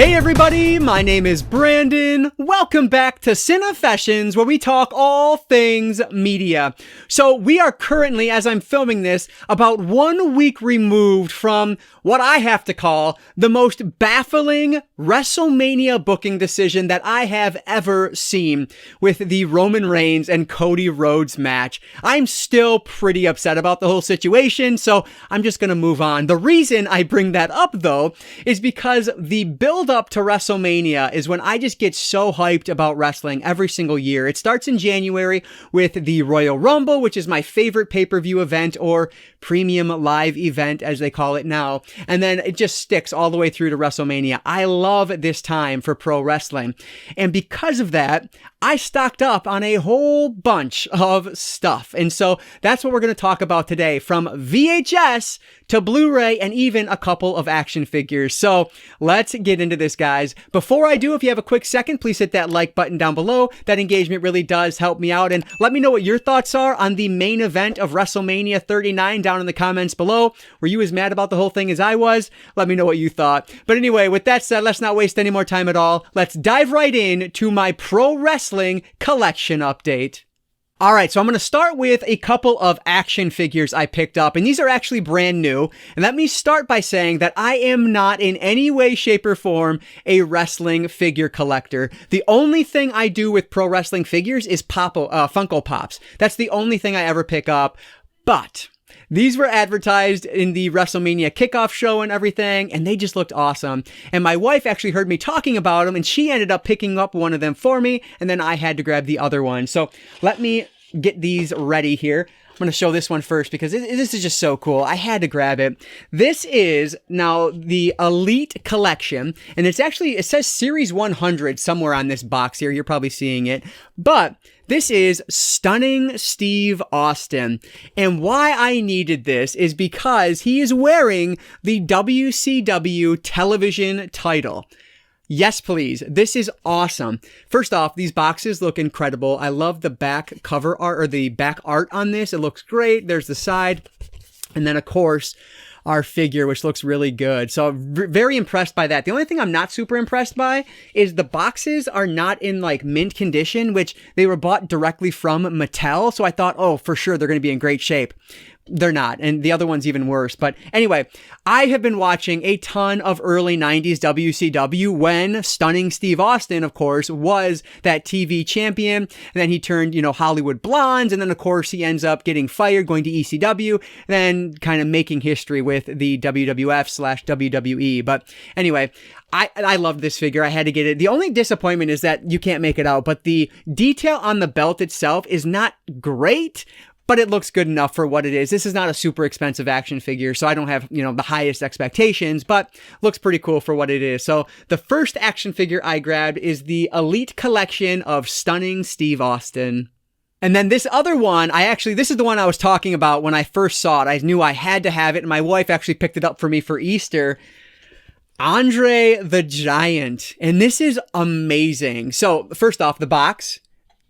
Hey everybody, my name is Brandon. Welcome back to Cinefessions, where we talk all things media. So we are currently, as I'm filming this, about 1 week removed from what I have to call the most baffling WrestleMania booking decision that I have ever seen with the Roman Reigns and Cody Rhodes match. I'm still pretty upset about the whole situation, so I'm just gonna move on. The reason I bring that up, though, is because the build up to WrestleMania is when I just get so hyped about wrestling every single year. It starts in January with the Royal Rumble, which is my favorite pay-per-view event, or premium live event as they call it now. And then it just sticks all the way through to WrestleMania. I love this time for pro wrestling. And because of that, I stocked up on a whole bunch of stuff. And so that's what we're going to talk about today, from VHS to Blu-ray and even a couple of action figures. So let's get into this, guys. Before I do, if you have a quick second, please hit that like button down below. That engagement really does help me out. And let me know what your thoughts are on the main event of WrestleMania 39 down in the comments below. Were you as mad about the whole thing as I was? Let me know what you thought. But anyway, with that said, let's not waste any more time at all. Let's dive right in to my pro wrestling collection update. All right, so I'm going to start with a couple of action figures I picked up, and these are actually brand new. And let me start by saying that I am not in any way, shape, or form a wrestling figure collector. The only thing I do with pro wrestling figures is Funko Pops. That's the only thing I ever pick up. But these were advertised in the WrestleMania kickoff show and everything, and they just looked awesome. And my wife actually heard me talking about them, and she ended up picking up one of them for me, and then I had to grab the other one. So let me get these ready here. I'm going to show this one first because this is just so cool. I had to grab it. This is now the Elite Collection, and it says Series 100 somewhere on this box here. You're probably seeing it, but this is Stunning Steve Austin. And why I needed this is because he is wearing the WCW television title. Yes, please. This is awesome. First off, these boxes look incredible. I love the back cover art, or the back art on this. It looks great. There's the side. And then, of course, our figure, which looks really good. So very impressed by that. The only thing I'm not super impressed by is the boxes are not in like mint condition, which they were bought directly from Mattel. So I thought, oh, for sure, they're going to be in great shape. They're not, and the other one's even worse. But anyway, I have been watching a ton of early 90s WCW when Stunning Steve Austin, of course, was that TV champion. And then he turned, Hollywood Blondes. And then, of course, he ends up getting fired, going to ECW, and then kind of making history with the WWF/WWE. But anyway, I love this figure. I had to get it. The only disappointment is that you can't make it out, but the detail on the belt itself is not great, but it looks good enough for what it is. This is not a super expensive action figure, so I don't have, the highest expectations, but looks pretty cool for what it is. So the first action figure I grabbed is the Elite Collection of Stunning Steve Austin. And then this other one, this is the one I was talking about when I first saw it. I knew I had to have it, and my wife actually picked it up for me for Easter. Andre the Giant. And this is amazing. So first off, the box,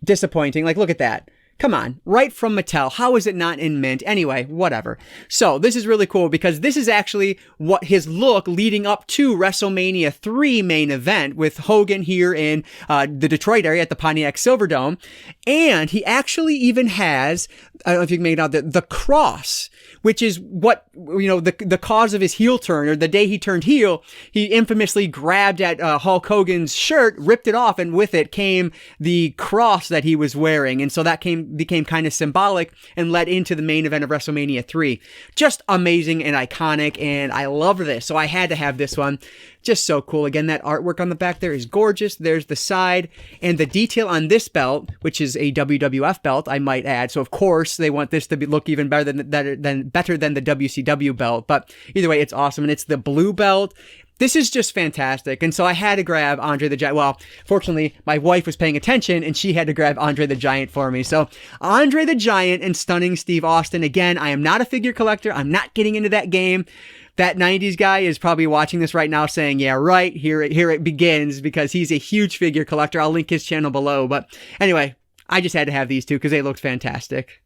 disappointing. Like, look at that. Come on, right from Mattel. How is it not in mint? Anyway, whatever. So this is really cool because this is actually what his look leading up to WrestleMania 3 main event with Hogan here in the Detroit area at the Pontiac Silverdome. And he actually even has, I don't know if you can make it out, the cross, which is what, the cause of his heel turn, or the day he turned heel. He infamously grabbed at Hulk Hogan's shirt, ripped it off, and with it came the cross that he was wearing. And so that became kind of symbolic and led into the main event of WrestleMania 3. Just amazing and iconic, and I love this. So I had to have this one. Just so cool. Again, that artwork on the back there is gorgeous. There's the side, and the detail on this belt, which is a WWF belt, I might add. So of course they want this to look even better than the WCW belt. But either way, it's awesome, and it's the blue belt. This is just fantastic. And so I had to grab Andre the Giant. Well, fortunately, my wife was paying attention, and she had to grab Andre the Giant for me. So Andre the Giant and Stunning Steve Austin. Again, I am not a figure collector. I'm not getting into that game. That 90s guy is probably watching this right now saying, yeah, right, here it begins, because he's a huge figure collector. I'll link his channel below. But anyway, I just had to have these two because they looked fantastic.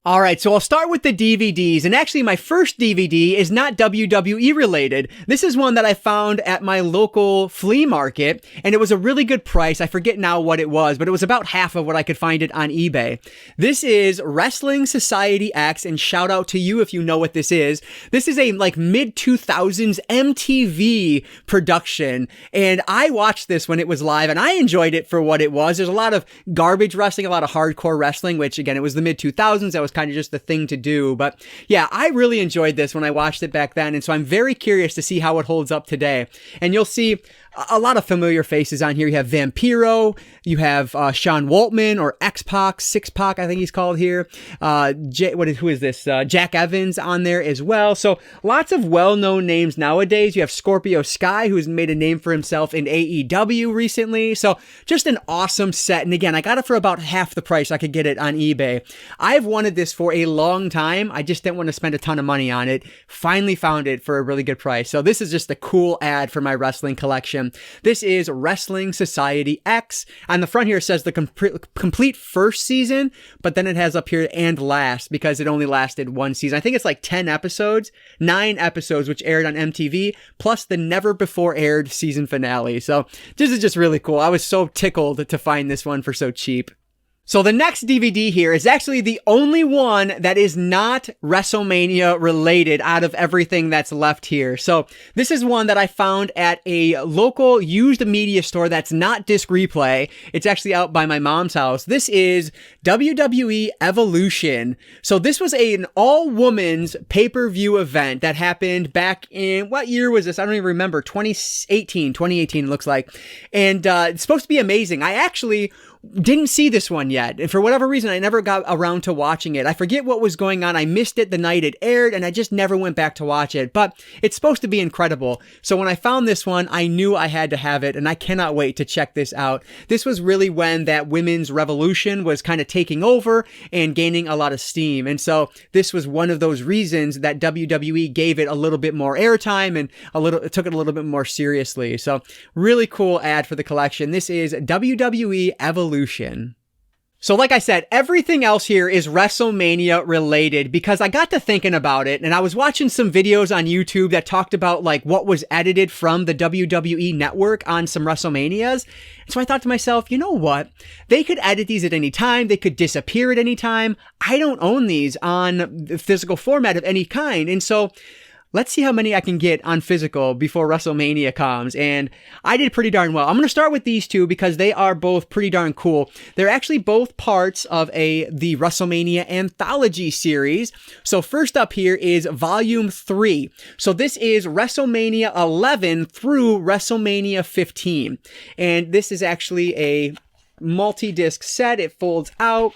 All right, so I'll start with the DVDs, and actually my first DVD is not WWE related. This is one that I found at my local flea market, and it was a really good price. I forget now what it was, but it was about half of what I could find it on eBay. This is Wrestling Society X, and shout out to you if you know what this is. This is a like mid-2000s MTV production, and I watched this when it was live, and I enjoyed it for what it was. There's a lot of garbage wrestling, a lot of hardcore wrestling, which again, it was the mid-2000s. That was kind of just the thing to do. But yeah, I really enjoyed this when I watched it back then. And so I'm very curious to see how it holds up today. And you'll see a lot of familiar faces on here. You have Vampiro, you have Sean Waltman, or X-Pac, Six-Pac, I think he's called here. Who is this? Jack Evans on there as well. So lots of well-known names nowadays. You have Scorpio Sky, who's made a name for himself in AEW recently. So just an awesome set. And again, I got it for about half the price I could get it on eBay. I've wanted this for a long time. I just didn't want to spend a ton of money on it. Finally found it for a really good price. So this is just a cool ad for my wrestling collection. This is Wrestling Society X. On the front here it says the complete first season, but then it has up here and last because it only lasted one season. I think it's like 10 episodes, 9 episodes, which aired on MTV, plus the never before aired season finale. So this is just really cool. I was so tickled to find this one for so cheap. So the next DVD here is actually the only one that is not WrestleMania related out of everything that's left here. So this is one that I found at a local used media store that's not Disc Replay. It's actually out by my mom's house. This is WWE Evolution. So this was an all-women's pay-per-view event that happened back in, what year was this? I don't even remember. 2018 it looks like. And it's supposed to be amazing. I actually didn't see this one yet, and for whatever reason I never got around to watching it. I forget what was going on. I missed it the night it aired, and I just never went back to watch it, but it's supposed to be incredible. So when I found this one, I knew I had to have it, and I cannot wait to check this out. This was really when that women's revolution was kind of taking over and gaining a lot of steam, and so this was one of those reasons that WWE gave it a little bit more airtime and took it a little bit more seriously. So really cool ad for the collection. This is WWE Evolution. So like I said, everything else here is WrestleMania related because I got to thinking about it, and I was watching some videos on YouTube that talked about like what was edited from the WWE network on some WrestleManias. So I thought to myself, you know what? They could edit these at any time. They could disappear at any time. I don't own these on the physical format of any kind. And so let's see how many I can get on physical before WrestleMania comes. And I did pretty darn well. I'm going to start with these two because they are both pretty darn cool. They're actually both parts of the WrestleMania anthology series. So first up here is Volume 3. So this is WrestleMania 11 through WrestleMania 15. And this is actually a multi-disc set. It folds out.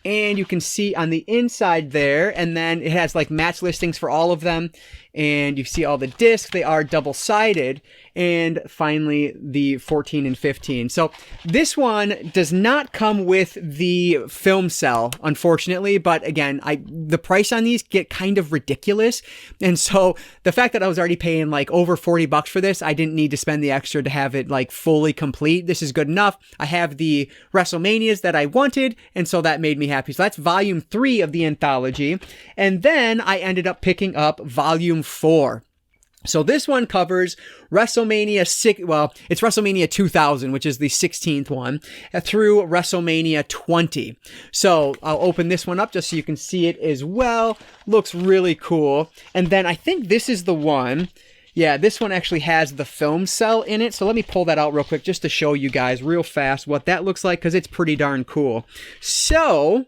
And you can see on the inside there, and then it has like match listings for all of them. And you see all the discs, they are double-sided. And finally, the 14 and 15. So this one does not come with the film cell, unfortunately. But again, the price on these get kind of ridiculous. And so the fact that I was already paying like over $40 for this, I didn't need to spend the extra to have it like fully complete. This is good enough. I have the WrestleManias that I wanted, and so that made me happy. So that's Volume 3 of the anthology. And then I ended up picking up Volume 4. So this one covers WrestleMania it's WrestleMania 2000, which is the 16th one, through WrestleMania 20. So I'll open this one up just so you can see it as well. Looks really cool. And then I think this is the one. Yeah, this one actually has the film cell in it. So let me pull that out real quick just to show you guys real fast what that looks like, because it's pretty darn cool. So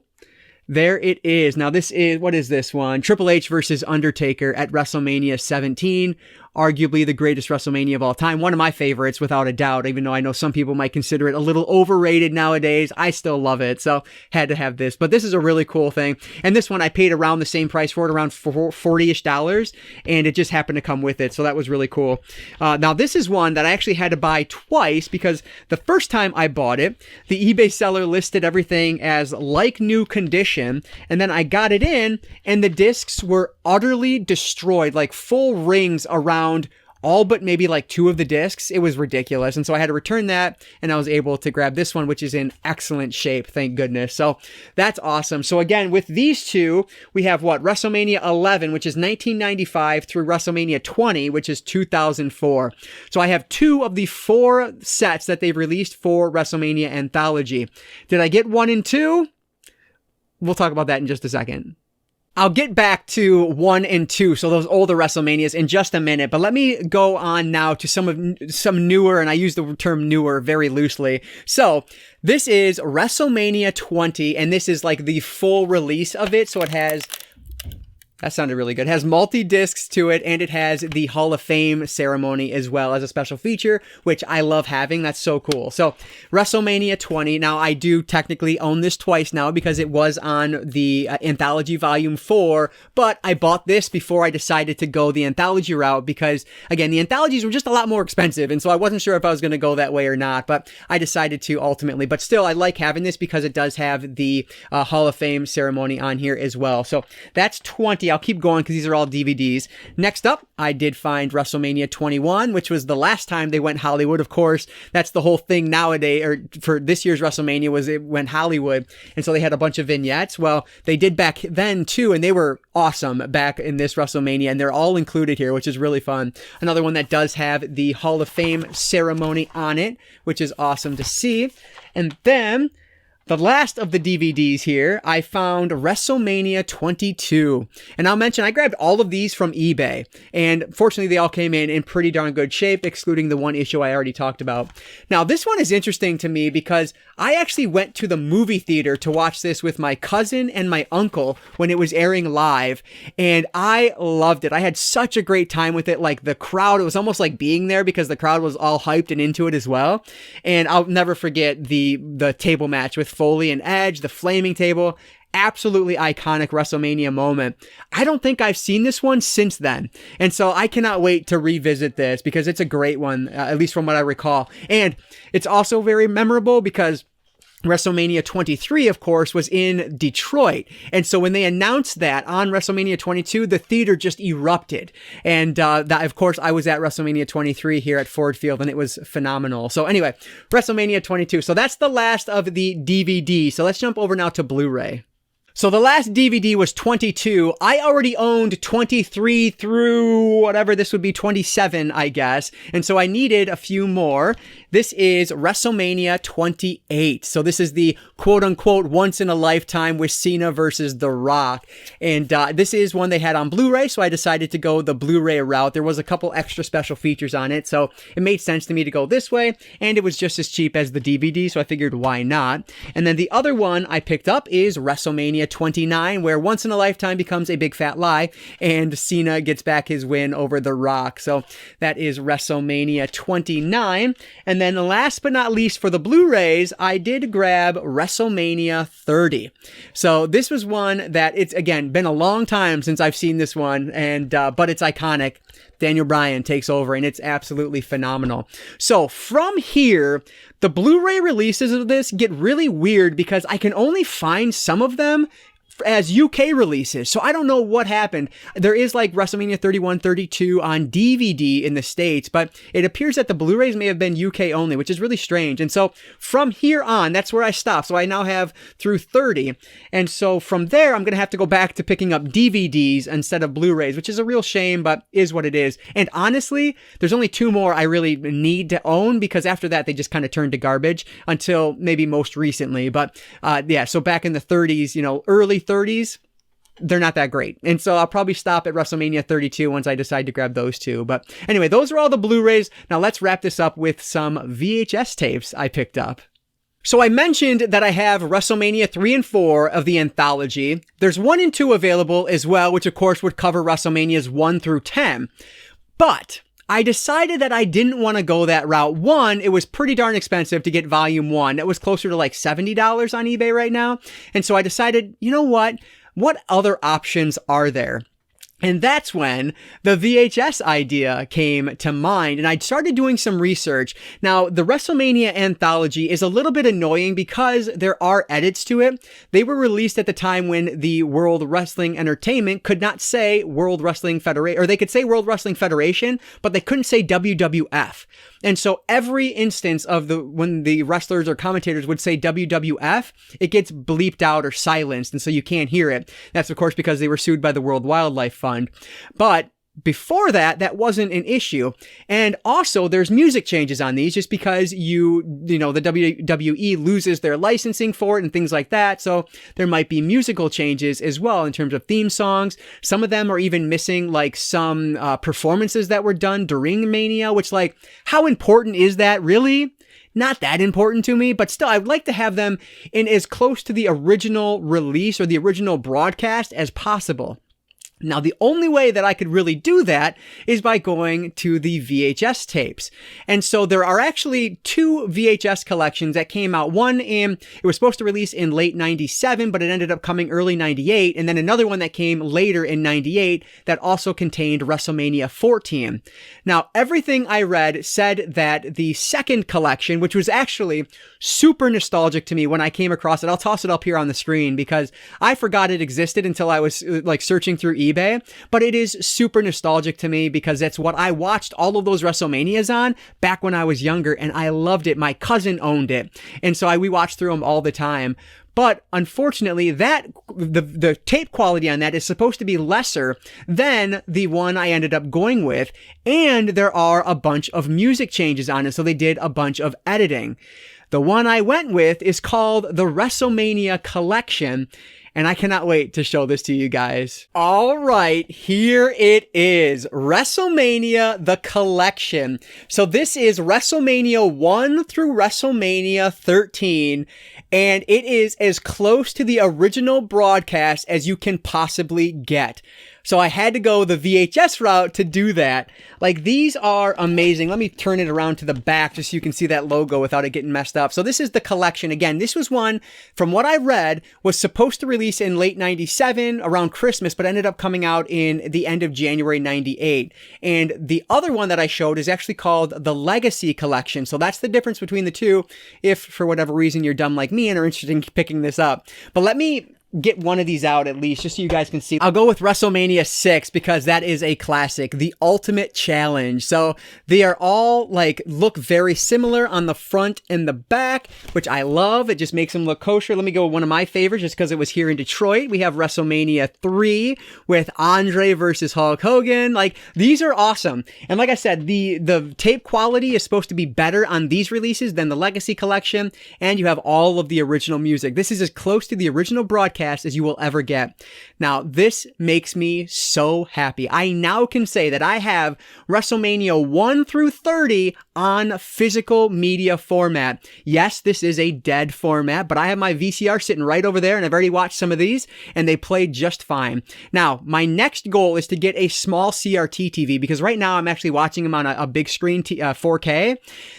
there it is. Now this is, what is this one? Triple H versus Undertaker at WrestleMania 17. Arguably the greatest WrestleMania of all time. One of my favorites, without a doubt, even though I know some people might consider it a little overrated nowadays. I still love it, so had to have this. But this is a really cool thing. And this one, I paid around the same price for it, around $40-ish, and it just happened to come with it, so that was really cool. Now, this is one that I actually had to buy twice, because the first time I bought it, the eBay seller listed everything as like new condition, and then I got it in, and the discs were utterly destroyed, like full rings around all but maybe like 2 of the discs. It was ridiculous. And so I had to return that, and I was able to grab this one, which is in excellent shape. Thank goodness. So that's awesome. So again, with these two, we have WrestleMania 11, which is 1995 through WrestleMania 20, which is 2004. So I have 2 of the 4 sets that they've released for WrestleMania Anthology. Did I get 1 and 2? We'll talk about that in just a second. I'll get back to 1 and 2, so those older WrestleManias, in just a minute, but let me go on now to some newer, and I use the term newer very loosely. So this is WrestleMania 20, and this is like the full release of it, so it has... That sounded really good. It has multi-discs to it, and it has the Hall of Fame ceremony as well as a special feature, which I love having. That's so cool. So, WrestleMania 20. Now, I do technically own this twice now because it was on the Anthology Volume 4, but I bought this before I decided to go the Anthology route because, again, the Anthologies were just a lot more expensive, and so I wasn't sure if I was going to go that way or not, but I decided to ultimately. But still, I like having this because it does have the Hall of Fame ceremony on here as well. So, that's 20. I'll keep going because these are all DVDs. Next up, I did find WrestleMania 21, which was the last time they went Hollywood. Of course, that's the whole thing nowadays, or for this year's WrestleMania, was it went Hollywood. And so they had a bunch of vignettes. Well, they did back then too, and they were awesome back in this WrestleMania, and they're all included here, which is really fun. Another one that does have the Hall of Fame ceremony on it, which is awesome to see. And then the last of the DVDs here, I found WrestleMania 22. And I'll mention, I grabbed all of these from eBay. And fortunately, they all came in pretty darn good shape, excluding the one issue I already talked about. Now, this one is interesting to me because I actually went to the movie theater to watch this with my cousin and my uncle when it was airing live. And I loved it. I had such a great time with it. Like the crowd, it was almost like being there because the crowd was all hyped and into it as well. And I'll never forget the table match with Foley and Edge, the flaming table. Absolutely iconic WrestleMania moment. I don't think I've seen this one since then. And so I cannot wait to revisit this because it's a great one, at least from what I recall. And it's also very memorable because WrestleMania 23, of course, was in Detroit. And so when they announced that on WrestleMania 22, the theater just erupted. And that, of course, I was at WrestleMania 23 here at Ford Field, and it was phenomenal. So anyway, WrestleMania 22. So that's the last of the DVD. So let's jump over now to Blu-ray. So the last DVD was 22. I already owned 23 through whatever this would be, 27, I guess. And so I needed a few more. This is WrestleMania 28. So this is the quote-unquote once-in-a-lifetime with Cena versus The Rock. And this is one they had on Blu-ray, so I decided to go the Blu-ray route. There was a couple extra special features on it, so it made sense to me to go this way, and it was just as cheap as the DVD, so I figured why not. And then the other one I picked up is WrestleMania 29, where once-in-a-lifetime becomes a big fat lie, and Cena gets back his win over The Rock. So that is WrestleMania 29. And then last but not least for the Blu-rays, I did grab WrestleMania 30. So this was one that it's, again, been a long time since I've seen this one, and but it's iconic. Daniel Bryan takes over, and it's absolutely phenomenal. So from here, the Blu-ray releases of this get really weird because I can only find some of them as UK releases. So I don't know what happened. There is like WrestleMania 31, 32 on DVD in the States, but it appears that the Blu-rays may have been UK only, which is really strange. And so from here on, that's where I stopped. So I now have through 30. And so from there, I'm going to have to go back to picking up DVDs instead of Blu-rays, which is a real shame, but is what it is. And honestly, there's only 2 more I really need to own because after that, they just kind of turned to garbage until maybe most recently. But yeah, so back in the 30s, you know, early 30s, they're not that great. And so I'll probably stop at WrestleMania 32 once I decide to grab those 2. But anyway, those are all the Blu-rays. Now let's wrap this up with some VHS tapes I picked up. So I mentioned that I have WrestleMania 3 and 4 of the anthology. There's 1 and 2 available as well, which of course would cover WrestleManias 1 through 10. But I decided that I didn't want to go that route. One, it was pretty darn expensive to get volume 1. It was closer to like $70 on eBay right now. And so I decided, you know what? What other options are there? And that's when the VHS idea came to mind, and I started doing some research. Now, the WrestleMania anthology is a little bit annoying because there are edits to it. They were released at the time when the World Wrestling Entertainment could not say World Wrestling Federation, or they could say World Wrestling Federation, but they couldn't say WWF. And so every instance of when the wrestlers or commentators would say WWF, it gets bleeped out or silenced, and so you can't hear it. That's of course because they were sued by the World Wildlife Fund. But before that wasn't an issue. And also there's music changes on these just because you know, the WWE loses their licensing for it and things like that. So there might be musical changes as well in terms of theme songs. Some of them are even missing like some performances that were done during Mania, which like, how important is that really? Not that important to me, but still, I'd like to have them in as close to the original release or the original broadcast as possible. Now, the only way that I could really do that is by going to the VHS tapes. And so there are actually two VHS collections that came out. It was supposed to release in late 97, but it ended up coming early 98. And then another one that came later in 98 that also contained WrestleMania 14. Now, everything I read said that the second collection, which was actually super nostalgic to me when I came across it, I'll toss it up here on the screen because I forgot it existed until I was like searching through eBay, but it is super nostalgic to me because that's what I watched all of those WrestleManias on back when I was younger, and I loved it. My cousin owned it, and so we watched through them all the time. But unfortunately, the tape quality on that is supposed to be lesser than the one I ended up going with, and there are a bunch of music changes on it, so they did a bunch of editing. The one I went with is called the WrestleMania Collection, and I cannot wait to show this to you guys. All right, here it is. WrestleMania, the Collection. So this is WrestleMania 1 through WrestleMania 13, and it is as close to the original broadcast as you can possibly get. So I had to go the VHS route to do that. Like, these are amazing. Let me turn it around to the back just so you can see that logo without it getting messed up. So this is the collection. Again, this was one, from what I read, was supposed to release in late 97 around Christmas, but ended up coming out in the end of January 98. And the other one that I showed is actually called the Legacy Collection. So that's the difference between the two, if for whatever reason you're dumb like me and are interested in picking this up. But let me get one of these out at least just so you guys can see. I'll go with WrestleMania 6 because that is a classic, the Ultimate Challenge. So they are all like look very similar on the front and the back, which I love. It just makes them look kosher. Let me go with one of my favorites just because it was here in Detroit. We have WrestleMania 3 with Andre versus Hulk Hogan. Like, these are awesome. And like I said, the tape quality is supposed to be better on these releases than the Legacy Collection, and you have all of the original music. This is as close to the original broadcast as you will ever get. Now, this makes me so happy. I now can say that I have WrestleMania 1 through 30 on physical media format. Yes, this is a dead format, but I have my VCR sitting right over there, and I've already watched some of these, and they played just fine. Now, my next goal is to get a small CRT TV, because right now I'm actually watching them on a big screen 4K.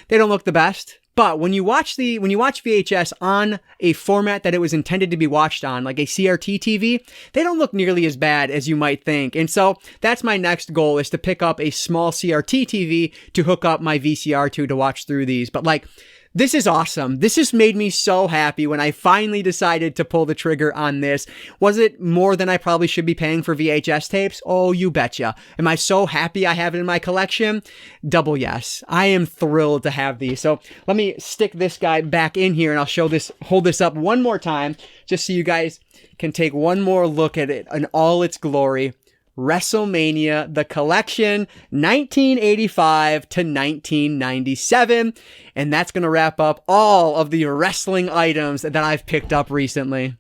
They don't look the best. But when you watch VHS on a format that it was intended to be watched on, like a CRT TV, they don't look nearly as bad as you might think. And so that's my next goal, is to pick up a small CRT TV to hook up my VCR to watch through these. But like, this is awesome. This just made me so happy when I finally decided to pull the trigger on this. Was it more than I probably should be paying for VHS tapes? Oh, you betcha. Am I so happy I have it in my collection? Double yes. I am thrilled to have these. So let me stick this guy back in here, and I'll hold this up one more time just so you guys can take one more look at it in all its glory. WrestleMania, the Collection, 1985 to 1997. And that's going to wrap up all of the wrestling items that I've picked up recently.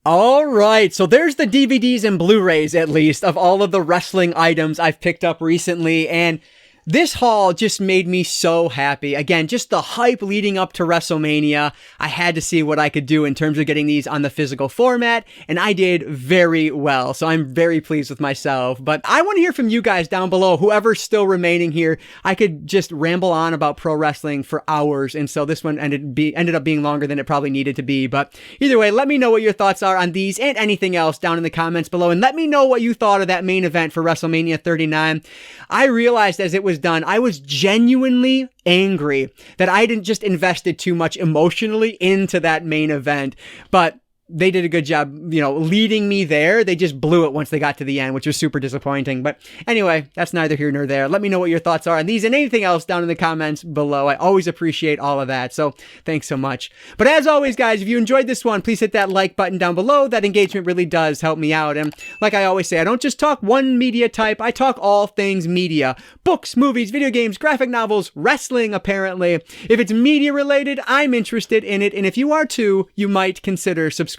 All right, so there's the DVDs and Blu-rays, at least, of all of the wrestling items I've picked up recently. And This haul just made me so happy. Again, just the hype leading up to WrestleMania. I had to see what I could do in terms of getting these on the physical format, and I did very well. So I'm very pleased with myself. But I want to hear from you guys down below, whoever's still remaining here. I could just ramble on about pro wrestling for hours, and so this one ended up being longer than it probably needed to be. But either way, let me know what your thoughts are on these and anything else down in the comments below, and let me know what you thought of that main event for WrestleMania 39. I realized as it was done, I was genuinely angry that I didn't just invested too much emotionally into that main event, but they did a good job, leading me there. They just blew it once they got to the end, which was super disappointing. But anyway, that's neither here nor there. Let me know what your thoughts are on these and anything else down in the comments below. I always appreciate all of that. So thanks so much. But as always, guys, if you enjoyed this one, please hit that like button down below. That engagement really does help me out. And like I always say, I don't just talk one media type. I talk all things media. Books, movies, video games, graphic novels, wrestling, apparently. If it's media related, I'm interested in it. And if you are too, you might consider subscribing.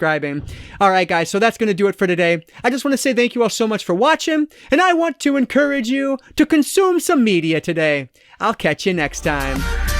All right, guys, so that's going to do it for today. I just want to say thank you all so much for watching, and I want to encourage you to consume some media today. I'll catch you next time.